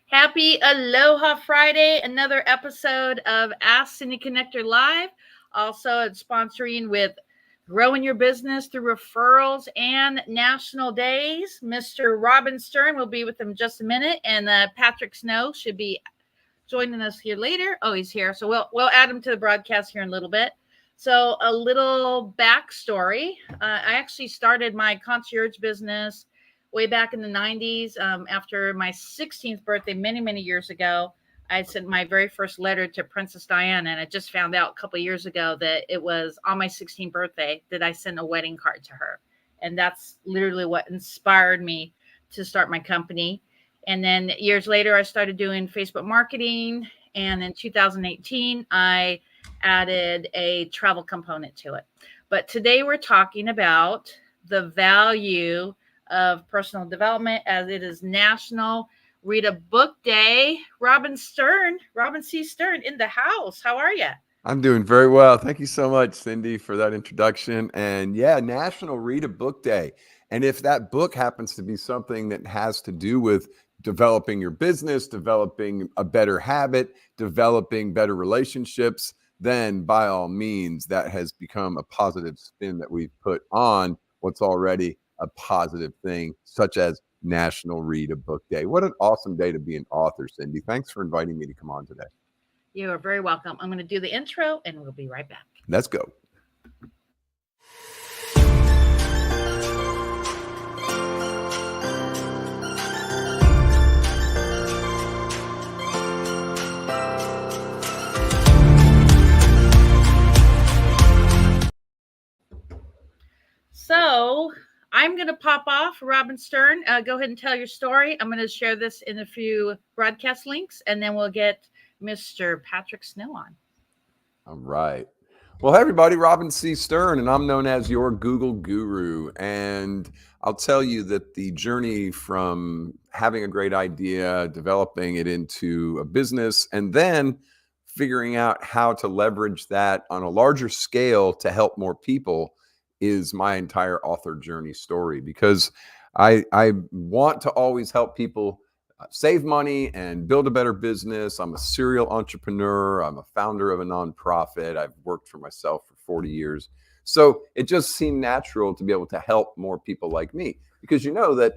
Happy Aloha Friday, another episode of Ask Cindy Connector Live. Also, it's sponsoring with growing your business through referrals and national days. Mr. Robin Stern will be with them just a minute, and Patrick Snow should be joining us here later. Oh, he's here. So we'll add him to the broadcast here in a little bit. So a little backstory. I actually started my concierge business way back in the 90s. After my 16th birthday, many years ago, I sent my very first letter to Princess Diana, and I just found out a couple of years ago that it was on my 16th birthday that I sent a wedding card to her. And that's literally what inspired me to start my company. And then years later, I started doing Facebook marketing. And in 2018, I added a travel component to it. But today we're talking about the value of personal development as it is National Read a Book Day. Robin C. Stern in the house. How are you? I'm doing very well. Thank you so much, Cindy, for that introduction. And yeah, National Read a Book Day. And if that book happens to be something that has to do with developing your business, developing a better habit, developing better relationships, then by all means, that has become a positive spin that we've put on what's already a positive thing, such as National Read a Book Day. What an awesome day to be an author, Cindy. Thanks for inviting me to come on today. You are very welcome. I'm going to do the intro and we'll be right back. Let's go. So I'm going to pop off. Robin Stern, go ahead and tell your story. I'm going to share this in a few broadcast links, and then we'll get Mr. Patrick Snow on. All right. Well, hey, everybody, Robin C. Stern, and I'm known as your Google guru. And I'll tell you that the journey from having a great idea, developing it into a business, and then figuring out how to leverage that on a larger scale to help more people is my entire author journey story, because I want to always help people save money and build a better business. I'm a serial entrepreneur. I'm a founder of a nonprofit. I've worked for myself for 40 years. So it just seemed natural to be able to help more people like me, because you know that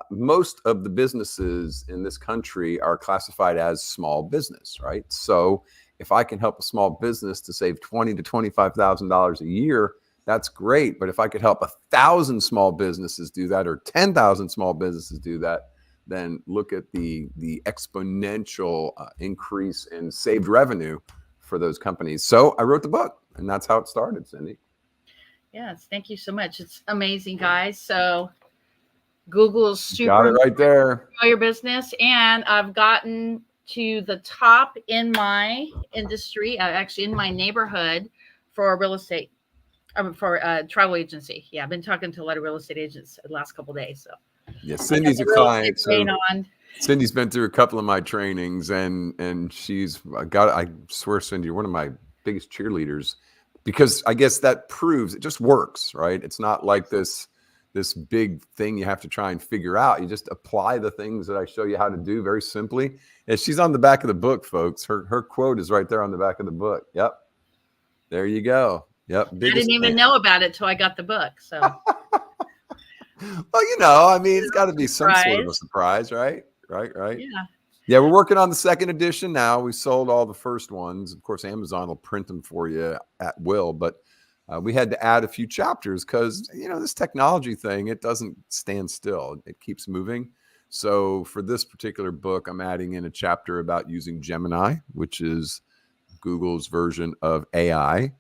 most of the businesses in this country are classified as small business, right? So if I can help a small business to save $20,000 to $25,000 a year, that's great. But if I could help 1,000 small businesses do that, or 10,000 small businesses do that, then look at the exponential increase in saved revenue for those companies. So I wrote the book, and that's how it started, Cindy. Yes, thank you so much. It's amazing, guys. So Google's super got it right there. Your business, and I've gotten to the top in my industry, actually in my neighborhood, for real estate, for a travel agency. Yeah, I've been talking to a lot of real estate agents the last couple of days. So yeah, Cindy's a client. So Cindy's been through a couple of my trainings, and she's got, I swear, Cindy, you're one of my biggest cheerleaders, because I guess that proves it just works, right? It's not like this big thing you have to try and figure out. You just apply the things that I show you how to do very simply. And she's on the back of the book, folks. Her quote is right there on the back of the book. Yep. There you go. Yep. I didn't even know about it till I got the book. So well, you know, I mean, it's got to be some sort of a surprise, right? Right. Yeah, we're working on the second edition now. We sold all the first ones. Of course, Amazon will print them for you at will, but we had to add a few chapters because, you know, this technology thing, it doesn't stand still. It keeps moving. So for this particular book, I'm adding in a chapter about using Gemini, which is Google's version of AI,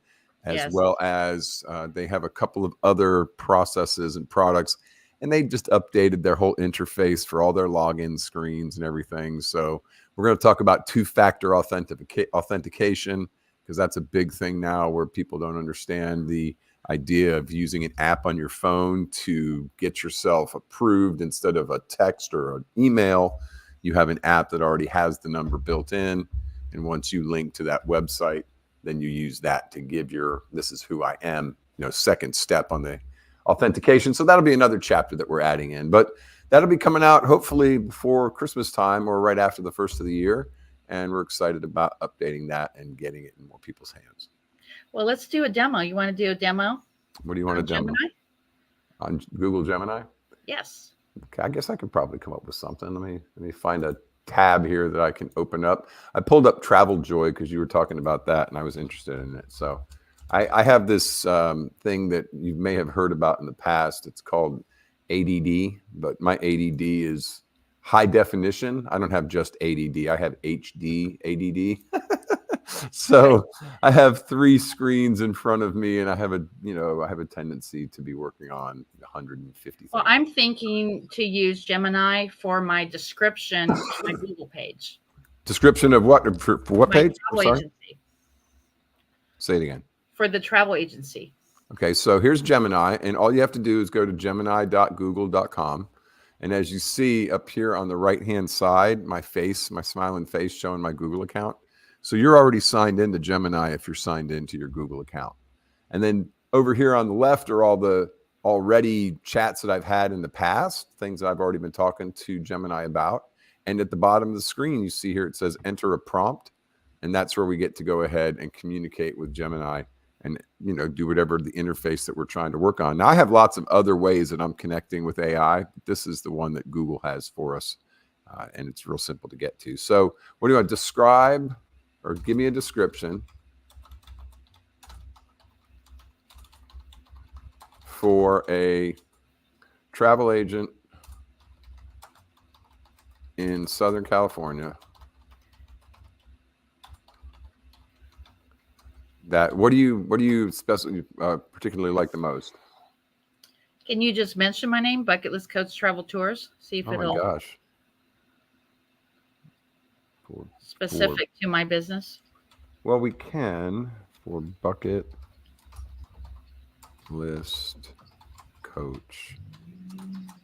as well as they have a couple of other processes and products, and they just updated their whole interface for all their login screens and everything. So we're going to talk about two-factor authentication, because that's a big thing now where people don't understand the idea of using an app on your phone to get yourself approved instead of a text or an email. You have an app that already has the number built in. And once you link to that website, then you use that to give your, this is who I am, second step on the authentication. So that'll be another chapter that we're adding in. But that'll be coming out hopefully before Christmas time or right after the first of the year. And we're excited about updating that and getting it in more people's hands. Well, let's do a demo. You want to do a demo? What do you want to demo? Gemini? On Google Gemini? Yes. Okay, I guess I could probably come up with something. Let me find a tab here that I can open up. I pulled up Travel Joy because you were talking about that and I was interested in it. So I have this thing that you may have heard about in the past. It's called ADD, but my ADD is high definition. I don't have just ADD. I have HD ADD. So I have 3 screens in front of me, and I have a tendency to be working on 150 things. Well, I'm thinking to use Gemini for my description to my Google page. Description of what? For what My page? travel agency. Say it again. For the travel agency. Okay, so here's Gemini, and all you have to do is go to gemini.google.com. And as you see up here on the right-hand side, my smiling face showing my Google account. So you're already signed into Gemini if you're signed into your Google account. And then over here on the left are all the already chats that I've had in the past, things that I've already been talking to Gemini about. And at the bottom of the screen, you see here, it says enter a prompt. And that's where we get to go ahead and communicate with Gemini and, do whatever the interface that we're trying to work on. Now, I have lots of other ways that I'm connecting with AI. But this is the one that Google has for us. And it's real simple to get to. So what do you want to describe or give me a description for a travel agent in Southern California what do you particularly like the most? Can you just mention my name, Bucket List Coach Travel Tours? See if it'll. Oh my gosh. Specific to my business. Well, we can for Bucket List Coach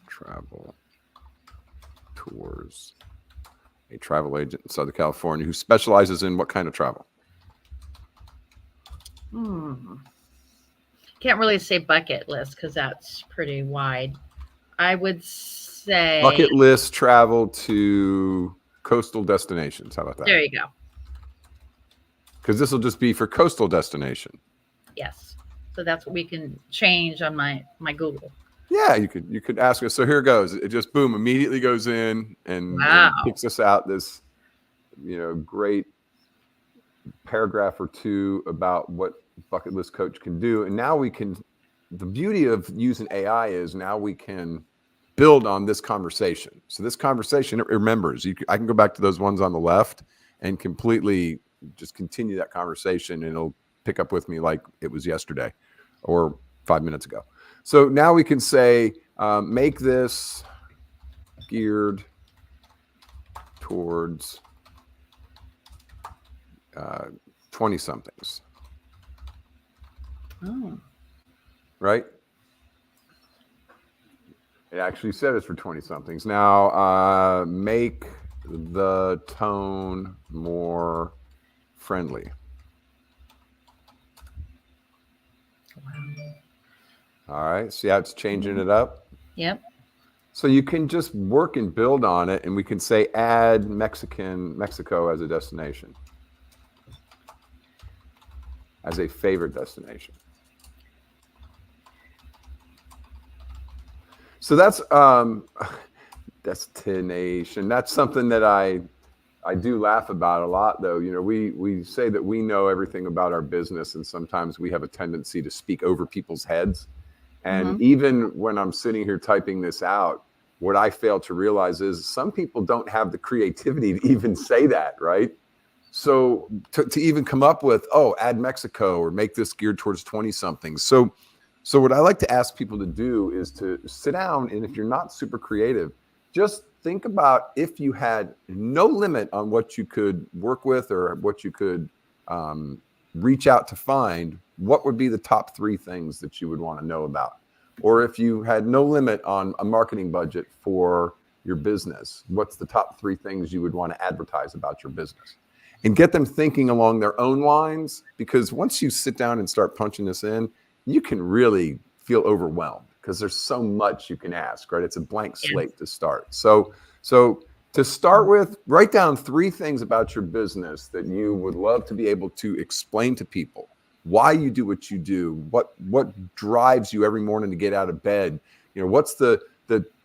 Travel Tours, a travel agent in Southern California who specializes in what kind of travel? Can't really say bucket list because that's pretty wide. I would say bucket list travel to coastal destinations. How about that? There you go. Because this will just be for coastal destination. Yes. So that's what we can change on my Google. Yeah, you could ask us. So here it goes. It just boom immediately goes in and kicks us out this great paragraph or two about what Bucket List Coach can do. And now the beauty of using AI is now we can build on this conversation. So this conversation, it remembers. I can go back to those ones on the left and completely just continue that conversation, and it'll pick up with me like it was yesterday or 5 minutes ago. So now we can say, make this geared towards 20-somethings. Oh. Right? It actually said it's for 20-somethings. Now, make the tone more friendly. All right. See how it's changing it up? Yep. So you can just work and build on it, and we can say add Mexico as a destination, as a favorite destination. So that's destination. That's something that I do laugh about a lot, though. We say that we know everything about our business, and sometimes we have a tendency to speak over people's heads. And even when I'm sitting here typing this out, what I fail to realize is some people don't have the creativity to even say that, right? So to even come up with, add Mexico or make this geared towards 20-somethings. So what I like to ask people to do is to sit down, and if you're not super creative, just think about if you had no limit on what you could work with or what you could reach out to find, what would be the top 3 things that you would want to know about? Or if you had no limit on a marketing budget for your business, what's the top 3 things you would want to advertise about your business? And get them thinking along their own lines, because once you sit down and start punching this in, you can really feel overwhelmed because there's so much you can ask, right? It's a blank Yes. slate to start. So to start with, write down 3 things about your business that you would love to be able to explain to people. Why you do what you do, what drives you every morning to get out of bed. You know, what's the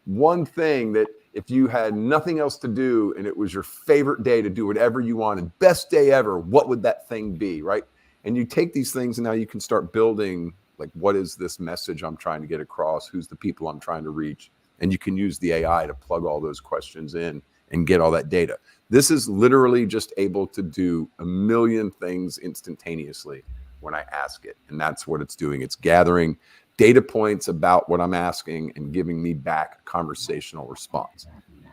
one thing that if you had nothing else to do and it was your favorite day to do whatever you wanted, best day ever, what would that thing be, right? And you take these things and now you can start building, like, what is this message I'm trying to get across? Who's the people I'm trying to reach? And you can use the AI to plug all those questions in and get all that data. This is literally just able to do a million things instantaneously when I ask it. And that's what it's doing. It's gathering data points about what I'm asking and giving me back a conversational response.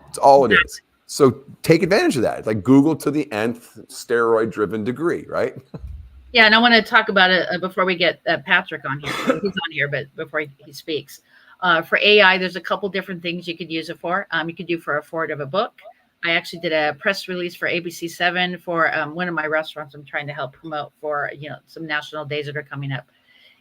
It's all it is. So take advantage of that. It's like Google to the nth steroid-driven degree, right? Yeah, and I want to talk about it before we get Patrick on here. He's on here, but before he speaks. For AI, there's a couple different things you could use it for. You could do for a forward of a book. I actually did a press release for ABC7 for one of my restaurants I'm trying to help promote for, some national days that are coming up.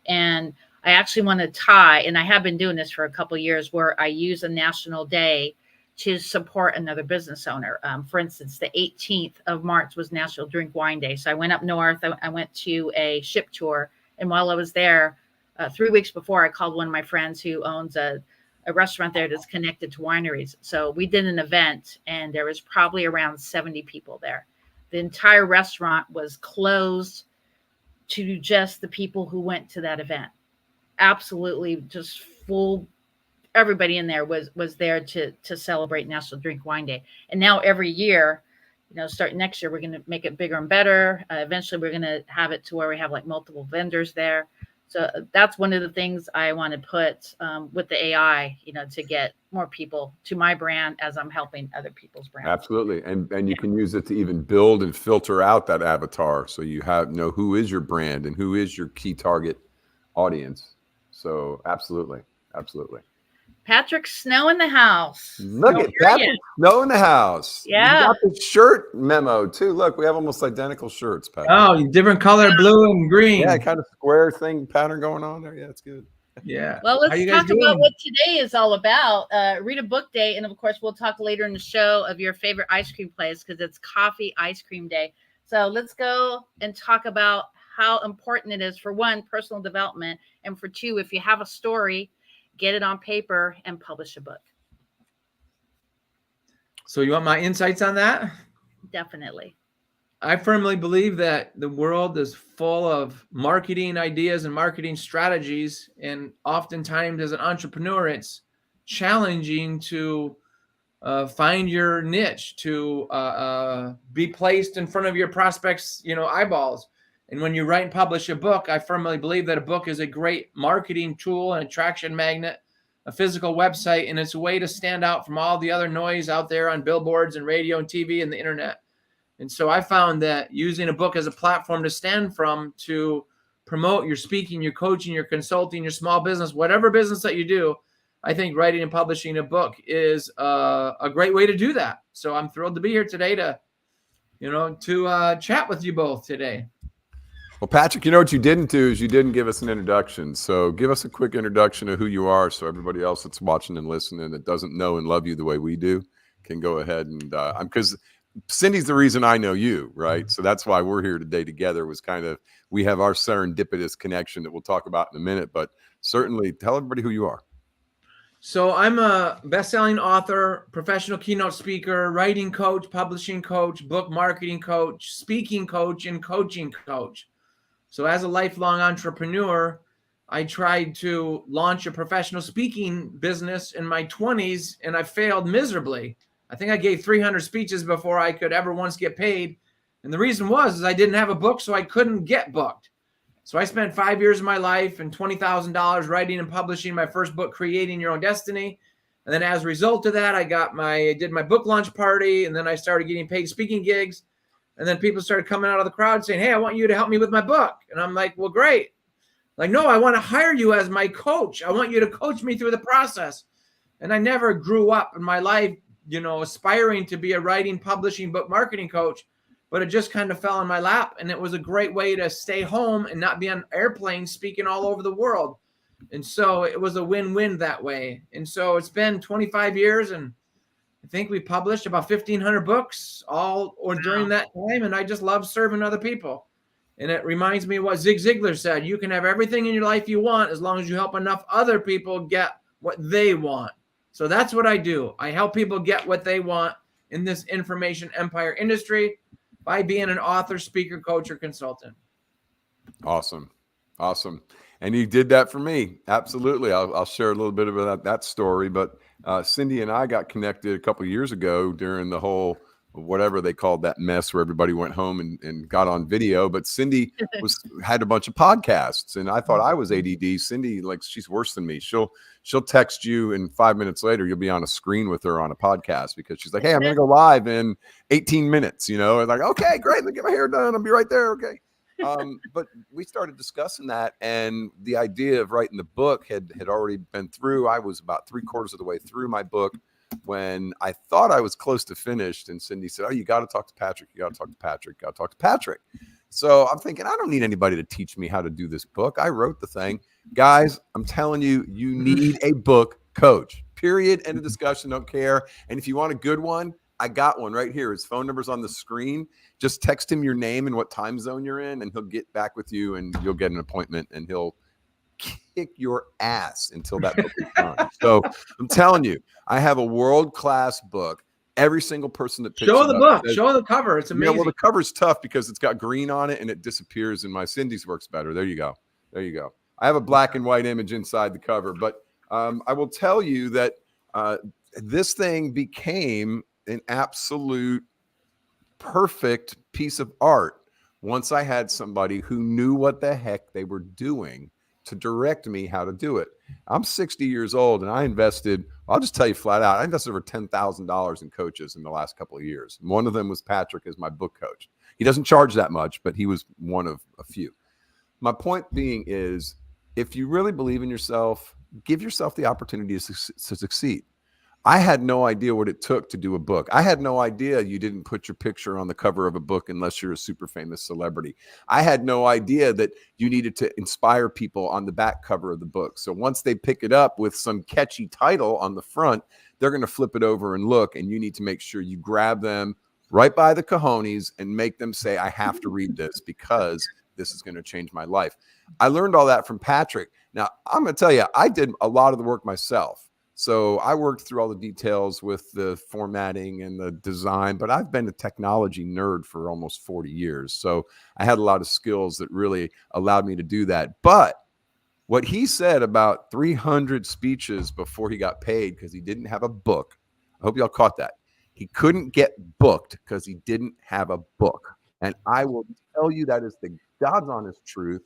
And I actually want to tie, and I have been doing this for a couple of years, where I use a national day to support another business owner. For instance, the 18th of March was National Drink Wine Day. So I went up north. I went to a ship tour. And while I was there, 3 weeks before, I called one of my friends who owns a restaurant there that's connected to wineries. So we did an event, and there was probably around 70 people there. The entire restaurant was closed to just the people who went to that event. Absolutely just full. Everybody in there was there to celebrate National Drink Wine Day. And now every year, starting next year, we're going to make it bigger and better. Eventually, we're going to have it to where we have like multiple vendors there. So that's one of the things I want to put with the AI, to get more people to my brand as I'm helping other people's brands. Absolutely. And you can use it to even build and filter out that avatar. So you know who is your brand and who is your key target audience. So absolutely. Absolutely. Patrick Snow in the house. Look at Patrick Snow in the house. Yeah. You got the shirt memo too. Look, we have almost identical shirts, Patrick. Oh, different color, blue and green. Yeah, kind of square thing pattern going on there. Yeah, it's good. Yeah. Well, let's talk about what today is all about. Read a book day. And of course, we'll talk later in the show of your favorite ice cream place, because it's coffee ice cream day. So let's go and talk about how important it is for, one, personal development, and for two, if you have a story, get it on paper and publish a book. So you want my insights on that? Definitely. I firmly believe that the world is full of marketing ideas and marketing strategies. And oftentimes as an entrepreneur, it's challenging to find your niche, to be placed in front of your prospects, eyeballs. And when you write and publish a book, I firmly believe that a book is a great marketing tool, an attraction magnet, a physical website, and it's a way to stand out from all the other noise out there on billboards and radio and TV and the internet. And so I found that using a book as a platform to stand from, to promote your speaking, your coaching, your consulting, your small business, whatever business that you do, I think writing and publishing a book is a great way to do that. So I'm thrilled to be here today to chat with you both today. Well, Patrick, what you didn't do is you didn't give us an introduction. So give us a quick introduction of who you are, so everybody else that's watching and listening that doesn't know and love you the way we do can go ahead and because Cindy's the reason I know you, right? So that's why we're here today together. Was kind of, we have our serendipitous connection that we'll talk about in a minute, but certainly tell everybody who you are. So I'm a best-selling author, professional keynote speaker, writing coach, publishing coach, book marketing coach, speaking coach, and coaching coach. So as a lifelong entrepreneur, I tried to launch a professional speaking business in my 20s, and I failed miserably. I think I gave 300 speeches before I could ever once get paid. And the reason was I didn't have a book, so I couldn't get booked. So I spent 5 years of my life and $20,000 writing and publishing my first book, Creating Your Own Destiny. And then as a result of that, I did my book launch party, and then I started getting paid speaking gigs. And then people started coming out of the crowd saying, "Hey, I want you to help me with my book." And I'm like, "Well, great." Like, "No, I want to hire you as my coach. I want you to coach me through the process." And I never grew up in my life, aspiring to be a writing, publishing, book marketing coach, but it just kind of fell in my lap. And it was a great way to stay home and not be on airplanes speaking all over the world. And so it was a win-win that way. And so it's been 25 years, and I think we published about 1,500 books all or during that time. And I just love serving other people. And it reminds me of what Zig Ziglar said: you can have everything in your life you want as long as you help enough other people get what they want. So that's what I do. I help people get what they want in this information empire industry by being an author, speaker, coach, or consultant. Awesome. Awesome. And you did that for me. Absolutely. I'll share a little bit about that story. But Cindy and I got connected a couple of years ago during the whole, whatever they called that mess where everybody went home and got on video. But Cindy had a bunch of podcasts, and I thought I was ADD. Cindy, like, she's worse than me. She'll text you, and 5 minutes later you'll be on a screen with her on a podcast because she's like, hey, I'm going to go live in 18 minutes, and like, okay, great. Let me get my hair done. I'll be right there. Okay. But we started discussing that, and the idea of writing the book had already been through. I was about 3/4 of the way through my book when I thought I was close to finished, and Cindy said, oh, you got to talk to Patrick. You got to talk to Patrick. Got to talk to Patrick. So I'm thinking, I don't need anybody to teach me how to do this book. I wrote the thing. Guys, I'm telling you, you need a book coach, period. End of discussion. Don't care. And if you want a good one, I got one right here. His phone number's on the screen. Just text him your name and what time zone you're in, and he'll get back with you, and you'll get an appointment, and he'll kick your ass until that book is done. So I'm telling you, I have a world-class book. Every single person that picks show the book, says, show the cover. It's amazing. Well, the cover's tough because it's got green on it and it disappears. And my Cindy's works better. There you go. There you go. I have a black and white image inside the cover, but I will tell you that this thing became an absolute perfect piece of art once I had somebody who knew what the heck they were doing to direct me how to do it. I'm 60 years old, and I invested, I'll just tell you flat out, I invested over $10,000 in coaches in the last couple of years. And one of them was Patrick as my book coach. He doesn't charge that much, but he was one of a few. My point being is, if you really believe in yourself, give yourself the opportunity to succeed. I had no idea what it took to do a book. I had no idea you didn't put your picture on the cover of a book unless you're a super famous celebrity. I had no idea that you needed to inspire people on the back cover of the book. So once they pick it up with some catchy title on the front, they're going to flip it over and look, and you need to make sure you grab them right by the cojones and make them say, I have to read this because this is going to change my life. I learned all that from Patrick. Now, I'm going to tell you, I did a lot of the work myself. So I worked through all the details with the formatting and the design, but I've been a technology nerd for almost 40 years. So I had a lot of skills that really allowed me to do that. But what he said about 300 speeches before he got paid because he didn't have a book, I hope y'all caught that. He couldn't get booked because he didn't have a book. And I will tell you that is the God's honest truth.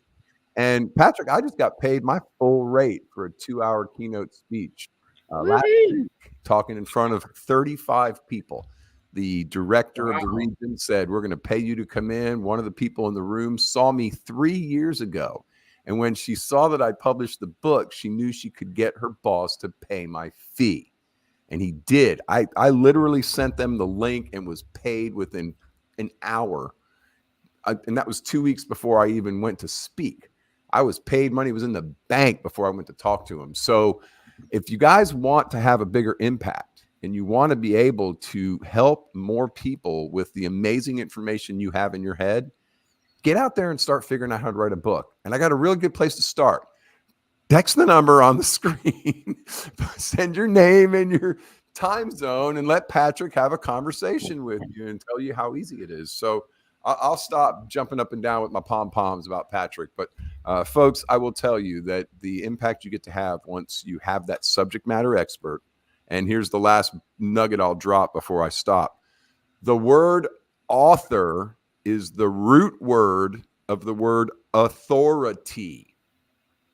And Patrick, I just got paid my full rate for a 2-hour keynote speech. Last week, talking in front of 35 people. The director of the region said, we're going to pay you to come in. One of the people in the room saw me 3 years ago. And when she saw that I published the book, she knew she could get her boss to pay my fee. And he did. I literally sent them the link and was paid within an hour. And that was 2 weeks before I even went to speak. I was paid money, was in the bank before I went to talk to him. So if you guys want to have a bigger impact and you want to be able to help more people with the amazing information you have in your head, get out there and start figuring out how to write a book. And I got a real good place to start. Text the number on the screen, send your name and your time zone, and let Patrick have a conversation with you and tell you how easy it is. So I'll stop jumping up and down with my pom-poms about Patrick. But folks, I will tell you that the impact you get to have once you have that subject matter expert, and here's the last nugget I'll drop before I stop. The word author is the root word of the word authority.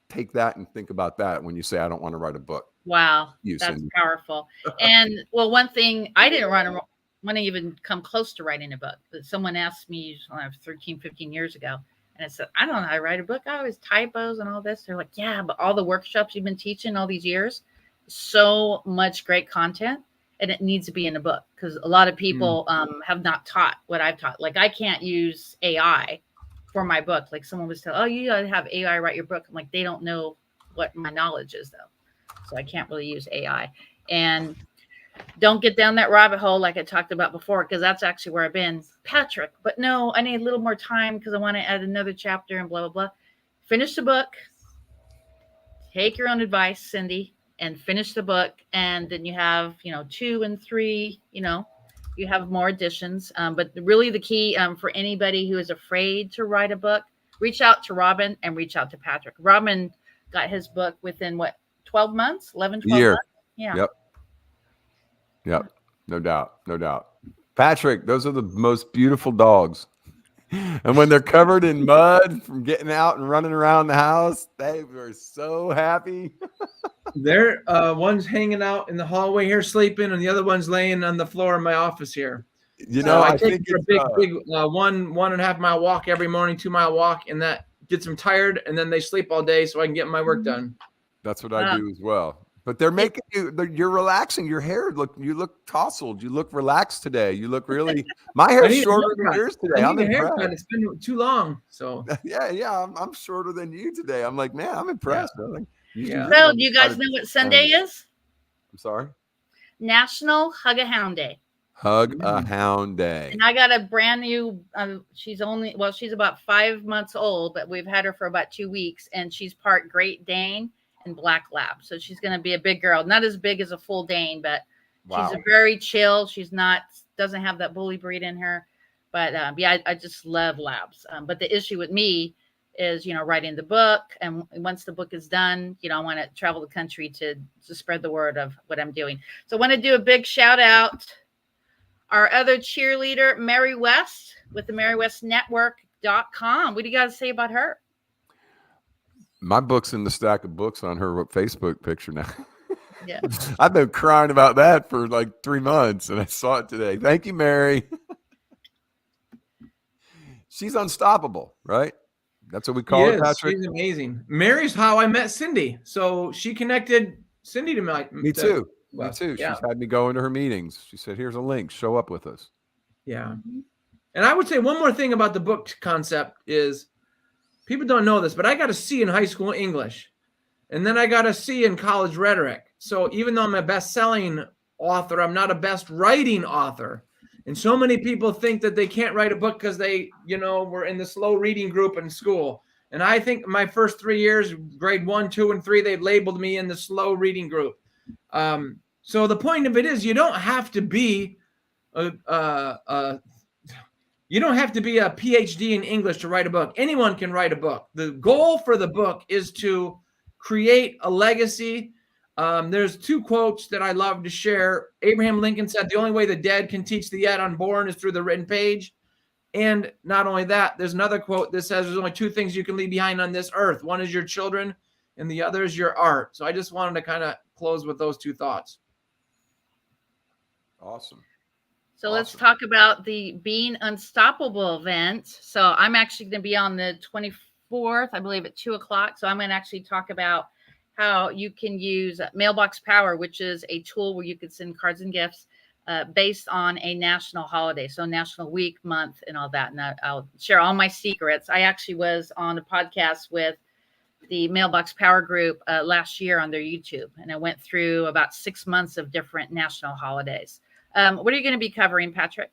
Take that and think about that when you say, I don't want to write a book. Wow, that's powerful. And well, one thing, I didn't want to even come close to writing a book. But someone asked me 13, 15 years ago, and I said, I don't know how to write a book. I always typos and all this. They're like, yeah, but all the workshops you've been teaching all these years, so much great content, and it needs to be in a book because a lot of people have not taught what I've taught. Like I can't use AI for my book. Like someone was telling, oh, you got to have AI write your book. I'm like, they don't know what my knowledge is, though. So I can't really use AI. And don't get down that rabbit hole like I talked about before, because that's actually where I've been, Patrick. But no, I need a little more time because I want to add another chapter and blah, blah, blah. Finish the book. Take your own advice, Cindy, and finish the book. And then you have, 2 and 3, you have more editions. But really the key for anybody who is afraid to write a book, reach out to Robin and reach out to Patrick. Robin got his book within 12 months, 11, 12 year. months. Yeah. Yep. No doubt. Patrick, those are the most beautiful dogs. And when they're covered in mud from getting out and running around the house, they were so happy. There, one's hanging out in the hallway here sleeping, and the other one's laying on the floor in my office here. I think it's a big 1.5 mile walk every morning, 2 mile walk, and that gets them tired, and then they sleep all day so I can get my work done. That's what I do as well. But they're making you're relaxing. Your hair you look tousled. You look relaxed today. You look really. My hair's shorter than yours today. I'm impressed. It's been too long. So yeah. I'm shorter than you today. I'm like, man, I'm impressed. Yeah. Like, So, do you guys know what Sunday is? I'm sorry. National Hug a Hound Day. Hug a Hound Day. And I got a brand new. She's about 5 months old, but we've had her for about 2 weeks, and she's part Great Dane and Black Lab. So she's going to be a big girl, not as big as a full Dane, but she's a very chill. She's doesn't have that bully breed in her, but I just love labs. But the issue with me is, writing the book. And once the book is done, I want to travel the country to spread the word of what I'm doing. So I want to do a big shout out. Our other cheerleader, Mary West, with the MaryWestNetwork.com. What do you guys say about her? My book's in the stack of books on her Facebook picture now. Yeah. I've been crying about that for like 3 months, and I saw it today. Thank you, Mary. She's unstoppable, right? That's what we call her, Patrick. She's amazing. Mary's how I met Cindy. So she connected Cindy to me too. Well, me too. Yeah. She's had me go into her meetings. She said, here's a link. Show up with us. Yeah. And I would say one more thing about the book concept is people don't know this, but I got a C in high school English. And then I got a C in college rhetoric. So even though I'm a best-selling author, I'm not a best writing author. And so many people think that they can't write a book because they, were in the slow reading group in school. And I think my first 3 years, grade 1, 2, and 3, they labeled me in the slow reading group. So the point of it is you don't have to be a PhD in English to write a book. Anyone can write a book. The goal for the book is to create a legacy. There's 2 quotes that I love to share. Abraham Lincoln said, the only way the dead can teach the yet unborn is through the written page. And not only that, there's another quote that says there's only 2 things you can leave behind on this earth. One is your children, and the other is your art. So I just wanted to kind of close with those 2 thoughts. Awesome. So let's talk about the Being Unstoppable event. So I'm actually going to be on the 24th, I believe, at 2:00. So I'm going to actually talk about how you can use Mailbox Power, which is a tool where you could send cards and gifts based on a national holiday. So National Week, month, and all that. And I'll share all my secrets. I actually was on a podcast with the Mailbox Power group last year on their YouTube. And I went through about 6 months of different national holidays. What are you going to be covering, Patrick?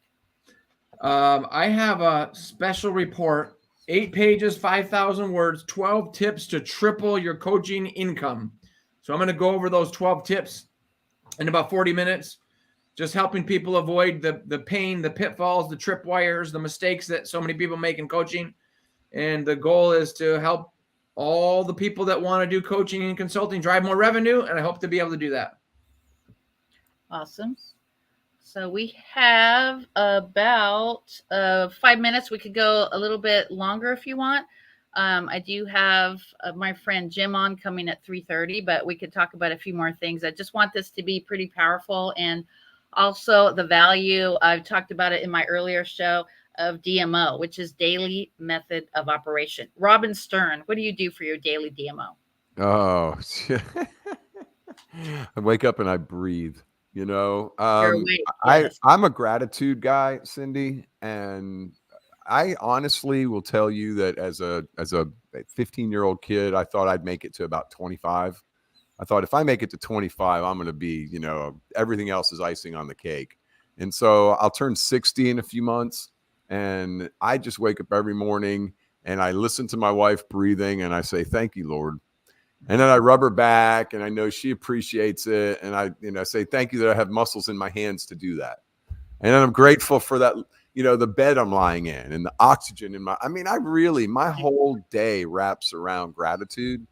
I have a special report, 8 pages, 5,000 words, 12 tips to triple your coaching income. So I'm going to go over those 12 tips in about 40 minutes, just helping people avoid the pain, the pitfalls, the tripwires, the mistakes that so many people make in coaching. And the goal is to help all the people that want to do coaching and consulting drive more revenue. And I hope to be able to do that. Awesome. So we have about 5 minutes. We could go a little bit longer if you want. I do have my friend Jim on coming at 3:30, but we could talk about a few more things. I just want this to be pretty powerful, and also the value. I've talked about it in my earlier show of DMO, which is Daily Method of Operation. Robin Stern, what do you do for your daily DMO? Oh, I wake up and I breathe. Yes. I'm a gratitude guy, Cindy, and I honestly will tell you that as a 15-year-old kid, I thought I'd make it to about 25. I thought if I make it to 25, I'm going to be, everything else is icing on the cake. And so I'll turn 60 in a few months. And I just wake up every morning and I listen to my wife breathing and I say, thank you, Lord. And then I rub her back and I know she appreciates it. And I say, thank you that I have muscles in my hands to do that. And then I'm grateful for that, the bed I'm lying in and the oxygen in my whole day wraps around gratitude.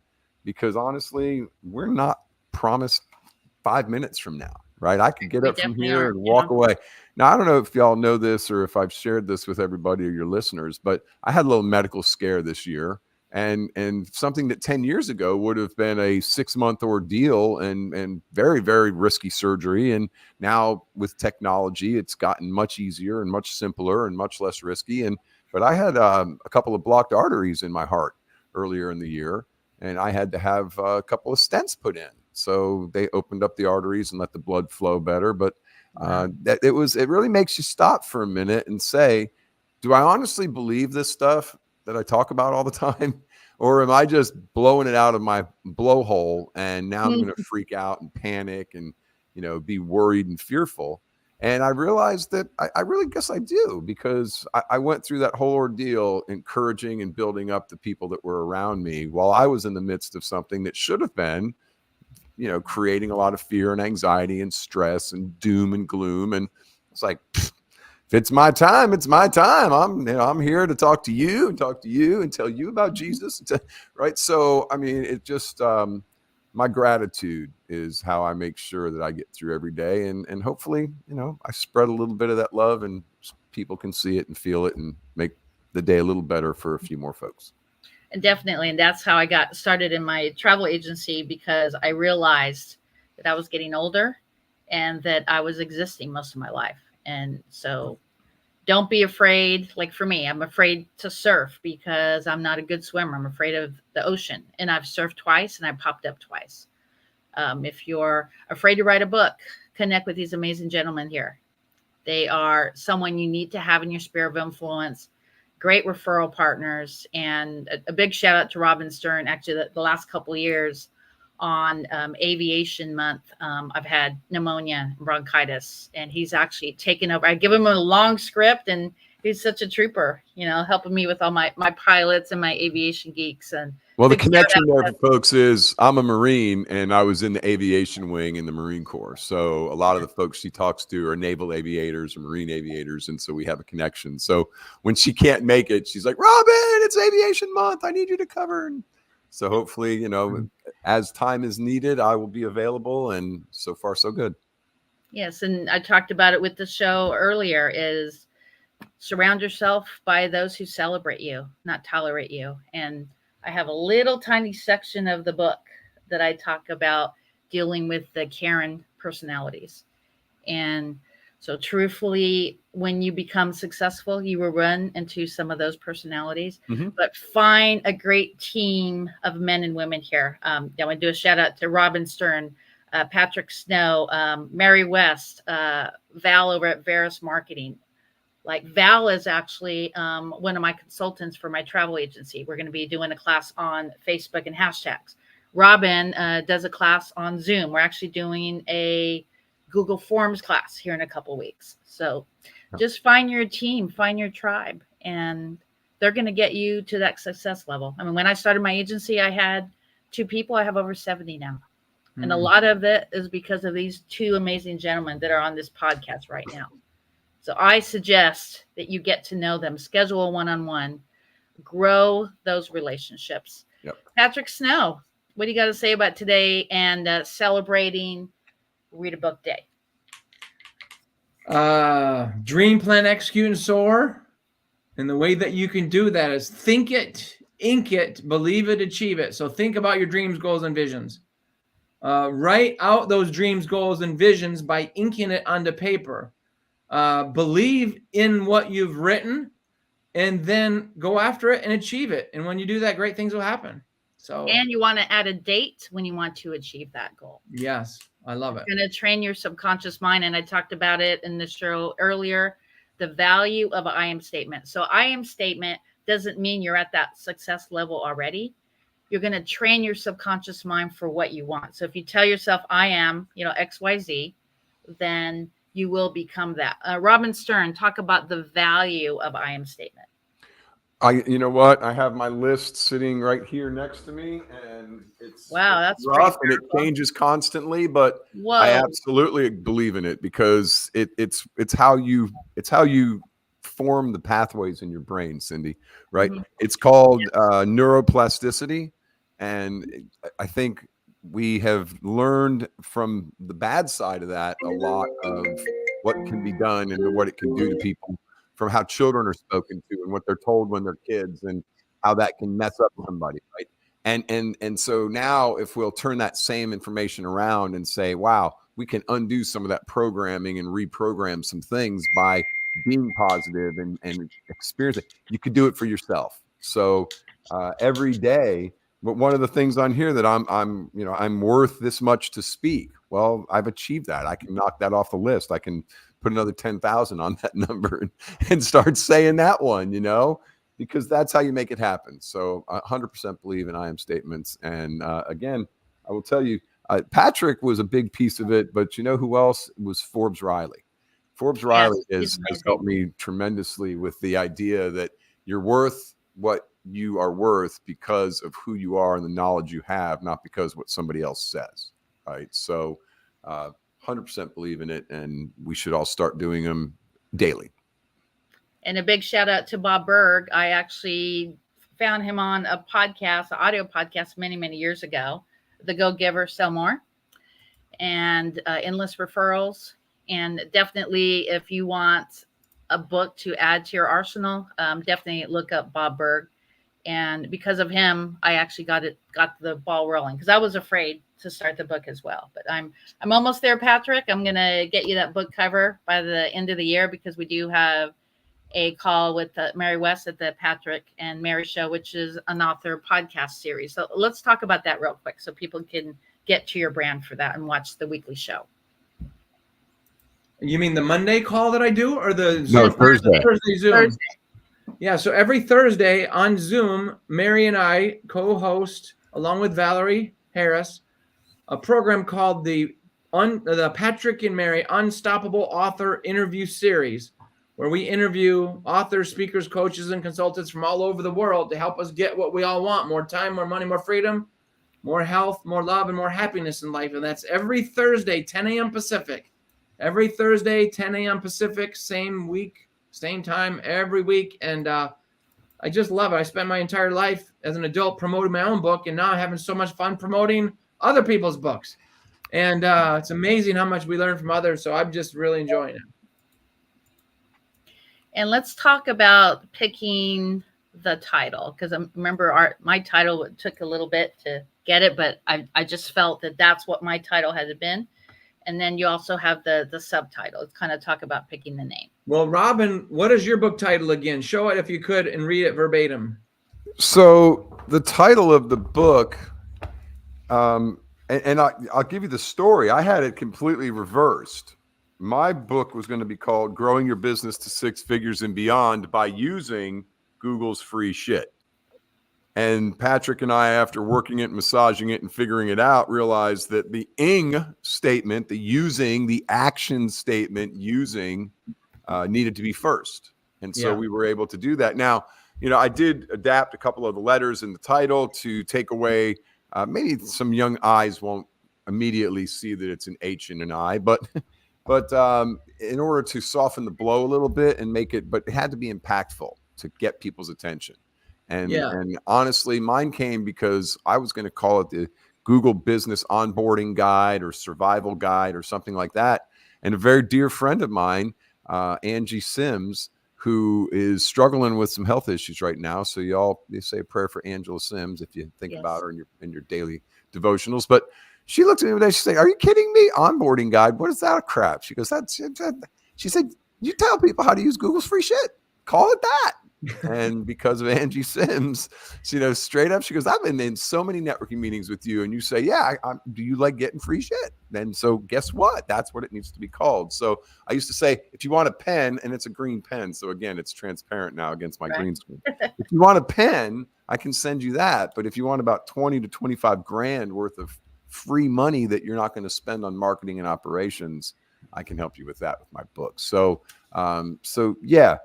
Because honestly, we're not promised 5 minutes from now, right? I could get up from here and walk away. Now, I don't know if y'all know this or if I've shared this with everybody or your listeners, but I had a little medical scare this year, and something that 10 years ago would have been a 6-month ordeal and very, very risky surgery. And now with technology, it's gotten much easier and much simpler and much less risky. But I had a couple of blocked arteries in my heart earlier in the year. And I had to have a couple of stents put in. So they opened up the arteries and let the blood flow better. But it really makes you stop for a minute and say, do I honestly believe this stuff that I talk about all the time? Or am I just blowing it out of my blowhole? And now I'm going to freak out and panic and, be worried and fearful. And I realized that I really guess I do, because I went through that whole ordeal encouraging and building up the people that were around me while I was in the midst of something that should have been, creating a lot of fear and anxiety and stress and doom and gloom. And it's like, if it's my time, it's my time. I'm here to talk to you and tell you about Jesus. Right. So, it just, my gratitude is how I make sure that I get through every day. And hopefully, I spread a little bit of that love and people can see it and feel it and make the day a little better for a few more folks. And definitely. And that's how I got started in my travel agency, because I realized that I was getting older and that I was existing most of my life. And so don't be afraid. Like for me, I'm afraid to surf because I'm not a good swimmer. I'm afraid of the ocean, and I've surfed twice and I popped up twice. If you're afraid to write a book, connect with these amazing gentlemen here. They are someone you need to have in your sphere of influence, great referral partners, and a big shout out to Robin Stern. Actually, the last couple of years on Aviation Month, I've had pneumonia and bronchitis, and he's actually taken over. I give him a long script, and he's such a trooper, helping me with all my pilots and my aviation geeks. And well, the connection there, folks, is I'm a Marine and I was in the aviation wing in the Marine Corps. So a lot of the folks she talks to are naval aviators or Marine aviators. And so we have a connection. So when she can't make it, she's like, Robin, it's Aviation Month. I need you to cover. And so hopefully, as time is needed, I will be available. And so far, so good. Yes. And I talked about it with the show earlier, is surround yourself by those who celebrate you, not tolerate you. And I have a little tiny section of the book that I talk about dealing with the Karen personalities. And so truthfully, when you become successful, you will run into some of those personalities, but find a great team of men and women here. I want to do a shout out to Robin Stern, Patrick Snow, Mary West, Val over at Veris Marketing. Like Val is actually one of my consultants for my travel agency. We're going to be doing a class on Facebook and hashtags. Robin does a class on Zoom. We're actually doing a Google Forms class here in a couple of weeks. So just find your team, find your tribe, and they're going to get you to that success level. I mean, when I started my agency, I had 2 people. I have over 70 now. And a lot of it is because of these 2 amazing gentlemen that are on this podcast right now. So I suggest that you get to know them, schedule a one-on-one, grow those relationships. Yep. Patrick Snow, what do you got to say about today and celebrating Read a Book Day? Dream, plan, execute, and soar. And the way that you can do that is think it, ink it, believe it, achieve it. So think about your dreams, goals, and visions. Write out those dreams, goals, and visions by inking it onto paper. Believe in what you've written, and then go after it and achieve it. And when you do that, great things will happen. So, and you want to add a date when you want to achieve that goal. Yes, I love it. You're going to train your subconscious mind. And I talked about it in the show earlier, the value of an I am statement. So I am statement doesn't mean you're at that success level already. You're going to train your subconscious mind for what you want. So if you tell yourself, I am, XYZ, then you will become that. Robin Stern, talk about the value of I am statement. You know what? I have my list sitting right here next to me, and it's that's rough and it changes constantly, but I absolutely believe in it because it's how you form the pathways in your brain, Cindy, right? Mm-hmm. It's called neuroplasticity, and I think we have learned from the bad side of that a lot of what can be done and what it can do to people, from how children are spoken to and what they're told when they're kids and how that can mess up somebody, right? And so now if we'll turn that same information around and say, wow, we can undo some of that programming and reprogram some things by being positive and experiencing, you could do it for yourself. So every day, but one of the things on here that I'm worth this much to speak. Well, I've achieved that. I can knock that off the list. I can put another 10,000 on that number and start saying that one, because that's how you make it happen. So I 100% believe in I am statements. And again, I will tell you, Patrick was a big piece of it, but you know who else was? Forbes Riley. Forbes Riley has helped me tremendously with the idea that you're worth what you are worth because of who you are and the knowledge you have, not because what somebody else says. Right. So 100% believe in it, and we should all start doing them daily. And a big shout out to Bob Berg. I actually found him on a podcast, an audio podcast many, many years ago, The Go Giver, Sell More, and Endless Referrals. And definitely, if you want a book to add to your arsenal, definitely look up Bob Berg. And because of him, I actually got the ball rolling, because I was afraid to start the book as well. But I'm almost there, Patrick. I'm going to get you that book cover by the end of the year, because we do have a call with Mary West at the Patrick and Mary Show, which is an author podcast series. So let's talk about that real quick so people can get to your brand for that and watch the weekly show. You mean the Monday call that I do, or the Thursday Zoom? Thursday. Yeah, so every Thursday on Zoom, Mary and I co-host, along with Valerie Harris, a program called the Patrick and Mary Unstoppable Author Interview Series, where we interview authors, speakers, coaches, and consultants from all over the world to help us get what we all want: more time, more money, more freedom, more health, more love, and more happiness in life. And that's every Thursday, 10 a.m. Pacific. Every Thursday, 10 a.m. Pacific, same week, same time every week. And I just love it. I spent my entire life as an adult promoting my own book, and now I'm having so much fun promoting other people's books. And it's amazing how much we learn from others. So I'm just really enjoying it. And let's talk about picking the title, because I remember my title took a little bit to get it, but I just felt that that's what my title had been. And then you also have the subtitle. Let's kind of talk about picking the name. Well, Robin, what is your book title again? Show it if you could and read it verbatim. So the title of the book, and I'll give you the story. I had it completely reversed. My book was going to be called Growing Your Business to Six Figures and Beyond by Using Google's Free Shit. And Patrick and I, after working it, massaging it, and figuring it out, realized that the ing statement, the action statement, needed to be first. And so we were able to do that. Now, I did adapt a couple of the letters in the title to take away, maybe some young eyes won't immediately see that it's an H and an I, but in order to soften the blow a little bit and make it, but it had to be impactful to get people's attention. And honestly, mine came because I was going to call it the Google Business Onboarding Guide or Survival Guide or something like that. And a very dear friend of mine, Angie Sims, who is struggling with some health issues right now. So you say a prayer for Angela Sims if you think about her in your daily devotionals. But she looked at me one day, she said, "Are you kidding me? Onboarding Guide? What is that crap?" She goes, she said, "You tell people how to use Google's free shit. Call it that." And because of Angie Sims, so, straight up, she goes, I've been in so many networking meetings with you. And you say, yeah, do you like getting free shit? And so guess what? That's what it needs to be called. So I used to say, if you want a pen, and it's a green pen. So again, it's transparent now against my green screen. If you want a pen, I can send you that. But if you want about 20 to 25 grand worth of free money that you're not going to spend on marketing and operations, I can help you with that with my book. So yeah.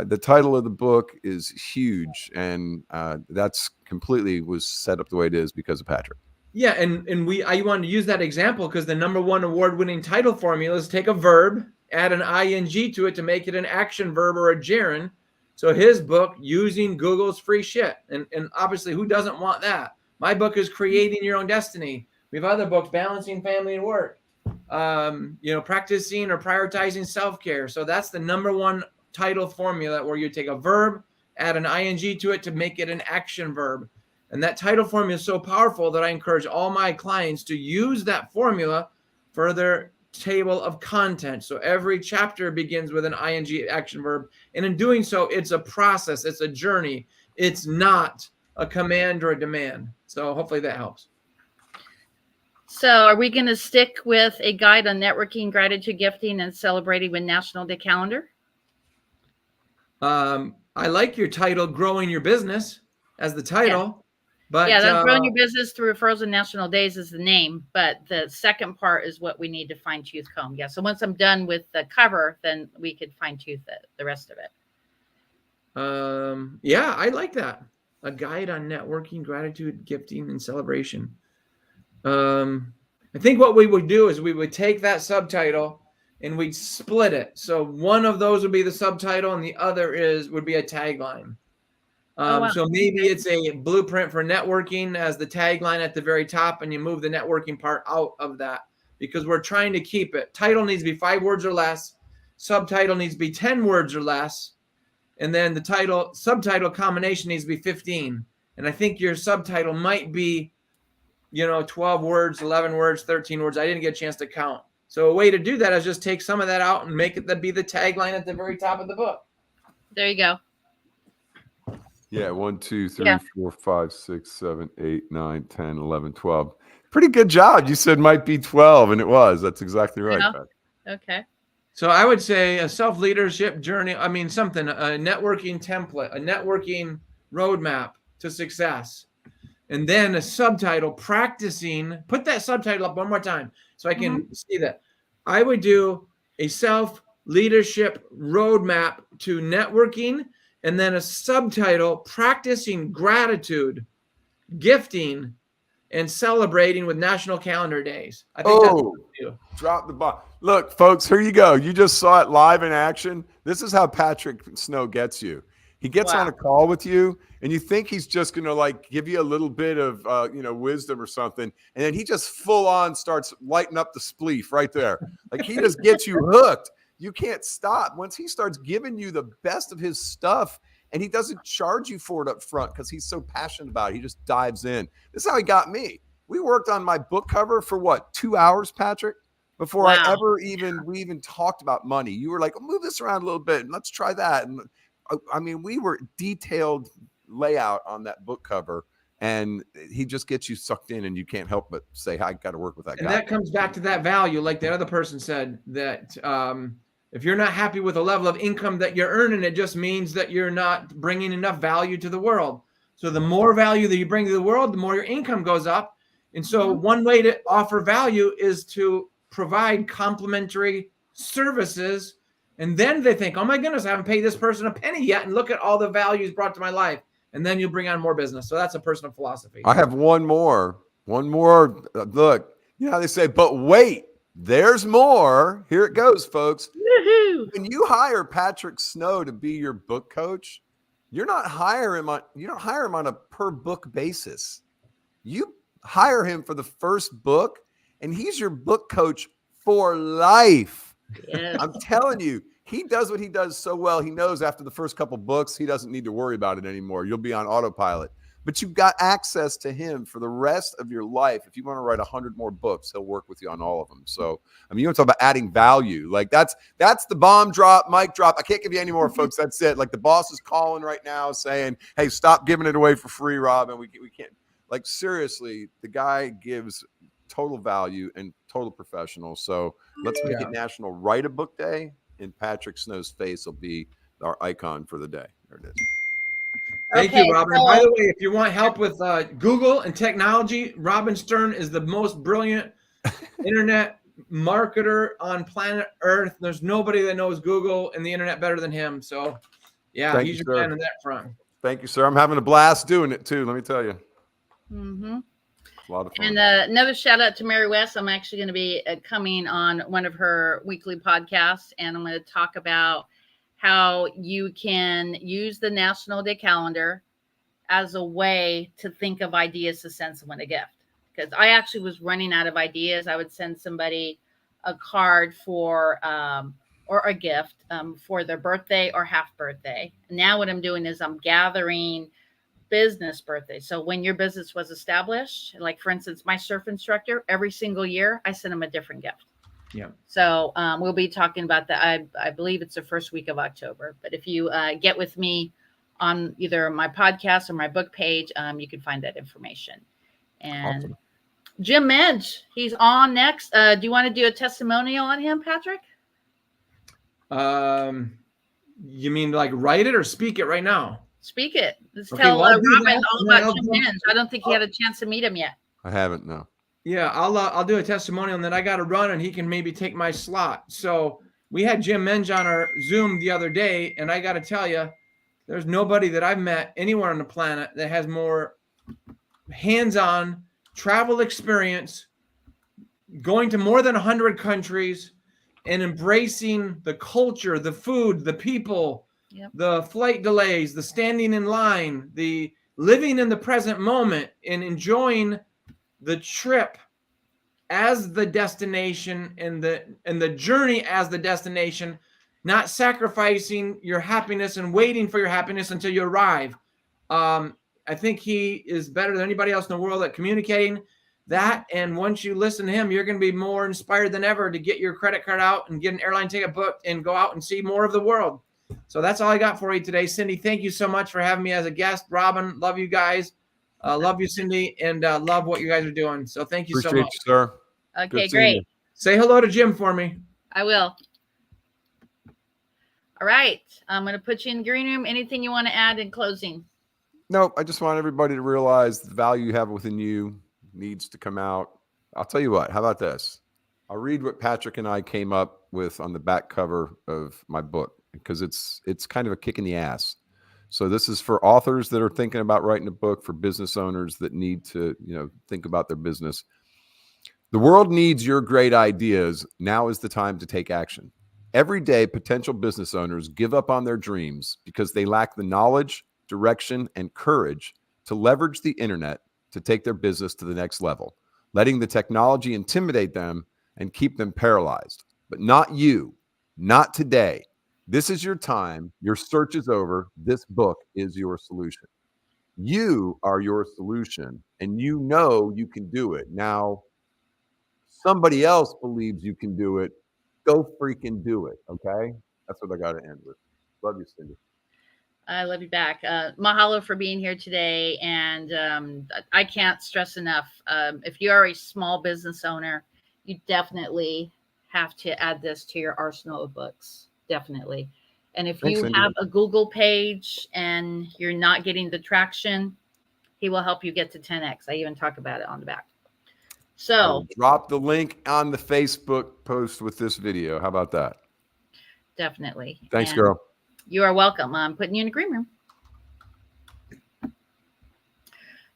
The title of the book is huge, and that's completely was set up the way it is because of Patrick. Yeah, and I wanted to use that example because the #1 award-winning title formula is take a verb, add an ing to it to make it an action verb or a gerund. So his book, Using Google's Free Shit. And obviously, who doesn't want that? My book is Creating Your Own Destiny. We have other books, Balancing Family and Work, practicing or prioritizing self-care. So that's the #1 title formula, where you take a verb, add an ing to it to make it an action verb. And that title formula is so powerful that I encourage all my clients to use that formula for their table of content. So every chapter begins with an ing action verb. And in doing so, it's a process, it's a journey. It's not a command or a demand. So hopefully that helps. So are we going to stick with a guide on networking, gratitude, gifting, and celebrating with National Day Calendar? I like your title, Growing Your Business, as the title. But that's Growing Your Business Through Referrals and National Days is the name. But the second part is what we need to fine tooth comb. Yeah. So once I'm done with the cover, then we could fine tooth the rest of it. Yeah, I like that. A guide on networking, gratitude, gifting, and celebration. I think what we would do is we would take that subtitle and we'd split it. So one of those would be the subtitle and the other would be a tagline. Wow. So maybe it's a blueprint for networking as the tagline at the very top, and you move the networking part out of that because we're trying to keep it. Title needs to be 5 words or less. Subtitle needs to be 10 words or less. And then the subtitle combination needs to be 15. And I think your subtitle might be, 12 words, 11 words, 13 words. I didn't get a chance to count. So a way to do that is just take some of that out and make it be the tagline at the very top of the book. There you go. Yeah, 1, 2, 3, 4, 5, 6, 7, 8, 9, 10, 11, 12. Pretty good job. You said might be 12, and it was. That's exactly right. Yeah. Okay. So I would say a self-leadership journey. A networking template, a networking roadmap to success. And then a subtitle, practicing. Put that subtitle up one more time so I can see that. I would do a self-leadership roadmap to networking, and then a subtitle, practicing gratitude, gifting, and celebrating with National Calendar Days. I think that's what we do. Drop the bomb. Look, folks, here you go. You just saw it live in action. This is how Patrick Snow gets you. He gets on a call with you, and you think he's just going to give you a little bit of, wisdom or something. And then he just full on starts lighting up the spleef right there. He just gets you hooked. You can't stop. Once he starts giving you the best of his stuff, and he doesn't charge you for it up front because he's so passionate about it. He just dives in. This is how he got me. We worked on my book cover for 2 hours, Patrick, before we even talked about money. You were like, move this around a little bit and let's try that. And we were detailed layout on that book cover, and he just gets you sucked in, and you can't help but say, I got to work with that guy. And that comes back to that value, like the other person said, that if you're not happy with the level of income that you're earning, it just means that you're not bringing enough value to the world. So the more value that you bring to the world, the more your income goes up. And so one way to offer value is to provide complimentary services. And then they think, oh my goodness, I haven't paid this person a penny yet. And look at all the value he's brought to my life. And then you bring on more business. So that's a personal philosophy. I have one more. Look, how they say, but wait, there's more. Here it goes, folks. Woo-hoo. When you hire Patrick Snow to be your book coach, you don't hire him on a per book basis. You hire him for the first book, and he's your book coach for life. Yes. I'm telling you, he does what he does so well. He knows after the first couple books, he doesn't need to worry about it anymore. You'll be on autopilot. but you've got access to him for the rest of your life. If you want to write 100 more books, he'll work with you on all of them. So, I mean, you want to talk about adding value. Like that's the bomb drop, mic drop. I can't give you any more, folks. That's it. Like the boss is calling right now saying, hey, stop giving it away for free, Robin. We can't. Like seriously, the guy gives total value and total professional. So let's make it National Write a Book Day, and Patrick Snow's face will be our icon for the day. There it is. Thank you, Robin. So, by the way, if you want help with Google and technology, Robin Stern is the most brilliant internet marketer on planet Earth. There's nobody that knows Google and the internet better than him. So, yeah, he's your man on that front. Thank you, sir. I'm having a blast doing it too. Let me tell you. Mm-hmm. A lot of fun. And another shout out to Mary West. I'm actually going to be coming on one of her weekly podcasts, and I'm going to talk about how you can use the National Day calendar as a way to think of ideas to send someone a gift. Because I actually was running out of ideas. I would send somebody a card for or a gift for their birthday or half birthday. And now what I'm doing is I'm gathering business birthdays. So when your business was established, like for instance, my surf instructor, every single year I send him a different gift. Yeah. So we'll be talking about that. I believe it's the first week of October. But if you get with me on either my podcast or my book page, you can find that information. And awesome. Jim Medge, he's on next. Do you want to do a testimonial on him, Patrick? You mean like write it or speak it right now? Speak it. Let's tell Robin all about Jim Medge. I don't think he had a chance to meet him yet. I haven't, no. Yeah, I'll do a testimonial, and then I got to run, and he can maybe take my slot. So we had Jim Medge on our Zoom the other day, and I got to tell you, there's nobody that I've met anywhere on the planet that has more hands-on travel experience, going to more than 100 countries, and embracing the culture, the food, the people, the flight delays, the standing in line, the living in the present moment, and enjoying the trip as the destination and the journey as the destination, not sacrificing your happiness and waiting for your happiness until you arrive. I think he is better than anybody else in the world at communicating that. And once you listen to him, you're going to be more inspired than ever to get your credit card out and get an airline ticket booked and go out and see more of the world. So that's all I got for you today. Cindy, thank you so much for having me as a guest. Robin, love you guys. Love you, Cindy, and love what you guys are doing. So thank you so much. Appreciate you, sir. Okay, great. Say hello to Jim for me. I will. All right. I'm going to put you in the green room. Anything you want to add in closing? Nope. I just want everybody to realize the value you have within you needs to come out. I'll tell you what. How about this? I'll read what Patrick and I came up with on the back cover of my book, because it's kind of a kick in the ass. So this is for authors that are thinking about writing a book, for business owners that need to, think about their business. The world needs your great ideas. Now is the time to take action. Every day, potential business owners give up on their dreams because they lack the knowledge, direction, and courage to leverage the internet to take their business to the next level, letting the technology intimidate them and keep them paralyzed. But not you, not today. This is your time. Your search is over. This book is your solution. You are your solution, and you know you can do it. Now, somebody else believes you can do it. Go freaking do it, okay? That's what I got to end with. Love you, Cindy. I love you back. Mahalo for being here today. And I can't stress enough, if you are a small business owner, you definitely have to add this to your arsenal of books. Definitely. And if you have a Google page and you're not getting the traction, he will help you get to 10X. I even talk about it on the back. So drop the link on the Facebook post with this video. How about that? Definitely. Thanks, girl. You are welcome. I'm putting you in a green room.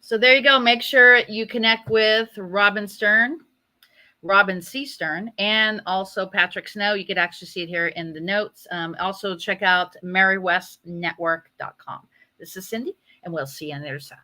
So there you go. Make sure you connect with Robin C. Stern, and also Patrick Snow. You could actually see it here in the notes. Also check out MaryWestNetwork.com. This is Cindy, and we'll see you on the other side.